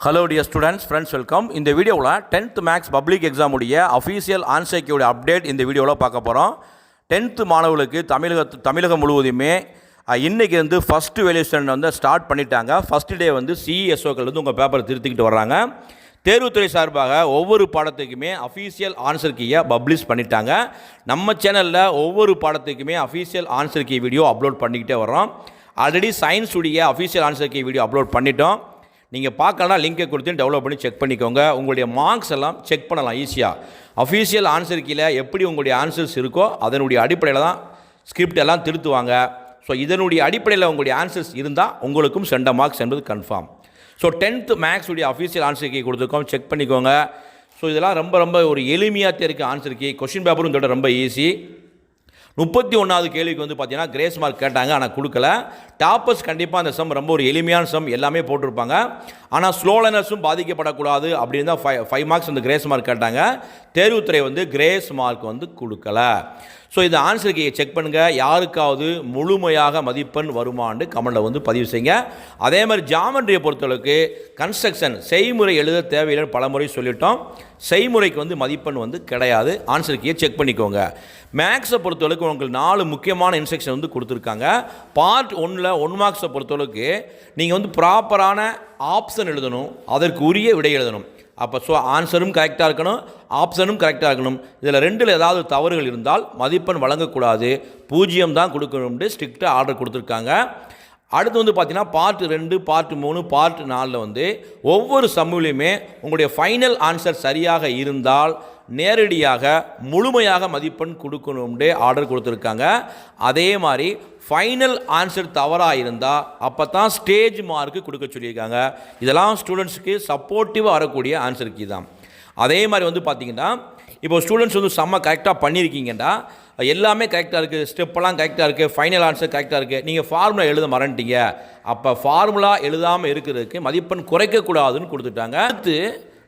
Hello dear students, friends, welcome. இந்த வீடியோவில் 10th maths public exam உடைய அஃபீஷியல் ஆன்சர்க்கியோட அப்டேட் இந்த வீடியோவில் பார்க்க போகிறோம். 10th மாணவர்களுக்கு தமிழகம் முழுவதுமே இன்றைக்கி வந்து ஃபஸ்ட்டு வேல்யூஷன் வந்து ஸ்டார்ட் பண்ணிட்டாங்க. ஃபஸ்ட்டு டே வந்து சிஇஎஸ்ஓக்கள் வந்து உங்கள் பேப்பரை திருத்திக்கிட்டு வர்றாங்க. தேர்வுத்துறை சார்பாக ஒவ்வொரு பாடத்துக்குமே அஃபீஷியல் ஆன்சர் கீயை பப்ளிஷ் பண்ணிட்டாங்க. நம்ம சேனலில் ஒவ்வொரு பாடத்துக்குமே official answer key video upload பண்ணிக்கிட்டே வரோம். ஆல்ரெடி சயின்ஸ் உடைய official answer key video upload பண்ணிட்டோம். நீங்கள் பார்க்கலாம், லிங்கை கொடுத்து டெவலப் பண்ணி செக் பண்ணிக்கோங்க. உங்களுடைய மார்க்ஸ் எல்லாம் செக் பண்ணலாம் ஈஸியாக. அஃபீஷியல் ஆன்சர் கீழே எப்படி உங்களுடைய ஆன்சர்ஸ் இருக்கோ அதனுடைய அடிப்படையில் தான் ஸ்கிரிப்ட் எல்லாம் திருத்துவாங்க. ஸோ இதனுடைய அடிப்படையில் உங்களுடைய ஆன்சர்ஸ் இருந்தால் உங்களுக்கும் சென்ட மார்க்ஸ் என்பது கன்ஃபார்ம். ஸோ 10th மேக்ஸ் உடைய அஃபீஷியல் ஆன்சர் கீ கொடுத்துருக்கோம், செக் பண்ணிக்கோங்க. ஸோ இதெல்லாம் ரொம்ப ஒரு எளிமையாக இருக்க ஆன்சர் கீ. கொஷின் பேப்பரும் இதோட ரொம்ப ஈஸி. 31வது கேள்விக்கு வந்து பார்த்தீங்கன்னா கிரேஸ் மார்க் கேட்டாங்க, ஆனால் கொடுக்கல. டாப்பர்ஸ் கண்டிப்பாக அந்த சம் ரொம்ப ஒரு எளிமையான சம் எல்லாமே போட்டிருப்பாங்க. ஆனால் ஸ்லோ லேர்னர்ஸும் பாதிக்கப்படக்கூடாது அப்படின்னு தான் 5 மார்க்ஸ் வந்து கிரேஸ் மார்க் கேட்டாங்க. தேர்வுத்துறை வந்து கிரேஸ் மார்க் வந்து கொடுக்கல. ஸோ இந்த ஆன்சருக்கு செக் பண்ணுங்கள். யாருக்காவது முழுமையாக மதிப்பெண் வருமானு கமெண்டில் வந்து பதிவு செய்யுங்க. அதே மாதிரி ஜாமெண்ட்ரியை பொறுத்தளவுக்கு கன்ஸ்ட்ரக்ஷன் செய்முறை எழுத தேவையில்லைன்னு பலமுறை சொல்லிட்டோம். செய்முறைக்கு வந்து மதிப்பெண் வந்து கிடையாது. ஆன்சருக்கையே செக் பண்ணிக்கோங்க. மேக்ஸை பொறுத்தளவுக்கு உங்களுக்கு 4 முக்கியமான இன்ஸ்ட்ரக்ஷன் வந்து கொடுத்துருக்காங்க. பார்ட் 1ல் 1 மார்க்ஸை பொறுத்தளவுக்கு நீங்கள் வந்து ப்ராப்பரான ஆப்ஷன் எழுதணும், அதற்கு உரிய விடை எழுதணும். அப்போ ஸோ ஆன்சரும் கரெக்டாக இருக்கணும், ஆப்ஷனும் கரெக்டாக இருக்கணும். இதில் 2ல் ஏதாவது தவறுகள் இருந்தால் மதிப்பெண் வழங்கக்கூடாது, 0 தான் கொடுக்கணும்னு ஸ்ட்ரிக்டாக ஆர்டர் கொடுத்துருக்காங்க. அடுத்து வந்து பார்த்தீங்கன்னா பார்ட் 2, பார்ட் 3, பார்ட் 4ல் வந்து ஒவ்வொரு சம்மிலையுமே உங்களுடைய ஃபைனல் ஆன்சர் சரியாக இருந்தால் நேரடியாக முழுமையாக மதிப்பெண் கொடுக்கணும்னு ஆர்டர் கொடுத்துருக்காங்க. அதே மாதிரி ஃபைனல் ஆன்சர் தவறாக இருந்தால் அப்போ தான் ஸ்டேஜ் மார்க்கு கொடுக்க சொல்லியிருக்காங்க. இதெல்லாம் ஸ்டூடெண்ட்ஸுக்கு சப்போர்ட்டிவாக வரக்கூடிய ஆன்சர் கீ தான். அதே மாதிரி வந்து பார்த்திங்கன்னா இப்போ ஸ்டூடெண்ட்ஸ் வந்து செம்ம கரெக்டாக பண்ணியிருக்கீங்கன்னா எல்லாமே கரெக்டாக இருக்குது, ஸ்டெப்பெல்லாம் கரெக்டாக இருக்குது, ஃபைனல் ஆன்சர் கரெக்டாக இருக்குது, நீங்கள் ஃபார்முலா எழுத மறந்துட்டீங்க. அப்போ ஃபார்முலா எழுதாமல் இருக்கிறதுக்கு மதிப்பெண் குறைக்கக்கூடாதுன்னு கொடுத்துட்டாங்க. அடுத்து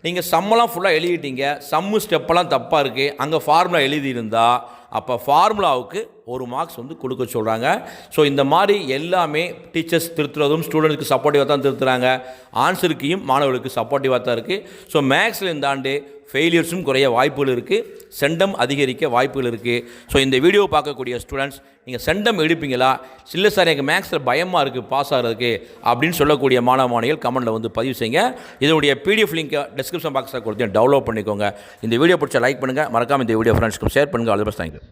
நீங்கள் சம்மெல்லாம் ஃபுல்லாக எழுதிட்டீங்க, சம்மு ஸ்டெப்பெல்லாம் தப்பாக இருக்குது, அங்கே ஃபார்முலா எழுதியிருந்தால் அப்போ ஃபார்முலாவுக்கு 1 மார்க்ஸ் வந்து கொடுக்க சொல்கிறாங்க. ஸோ இந்த மாதிரி எல்லாமே டீச்சர்ஸ் திருத்துறதும் ஸ்டூடெண்ட்ஸ்க்கு சப்போர்ட்டிவாக தான் திருத்துறாங்க. ஆன்சருக்கையும் மாணவர்களுக்கு சப்போர்ட்டிவாக தான் இருக்குது. ஸோ மேக்ஸில் இந்த ஆண்டு ஃபெயிலியர்ஸும் குறைய வாய்ப்புகள் இருக்குது, செண்டம் அதிகரிக்க வாய்ப்புகள் இருக்குது. ஸோ இந்த வீடியோவை பார்க்கக்கூடிய ஸ்டூடெண்ட்ஸ் நீங்கள் செண்டம் எடுப்பீங்களா, இல்லை சார் எனக்கு மேக்ஸில் பயமாக இருக்குது பாஸ் ஆகிறதுக்கு அப்படின்னு சொல்லக்கூடிய மாணவர்கள் கமெண்ட்டில் வந்து பதிவு செய்யுங்க. இதனுடைய PDF லிங்கை டிஸ்கிரிப்ஷன் பாக்ஸில் கொடுத்து டவுன்லோட் பண்ணிக்கோங்க. இந்த வீடியோ பிடிச்ச லைக் பண்ணுங்கள், மறக்காமல் இந்த வீடியோ ஃப்ரெண்ட்ஸ்க்கு ஷேர் பண்ணுங்கள். All the best. தேங்க்யூ.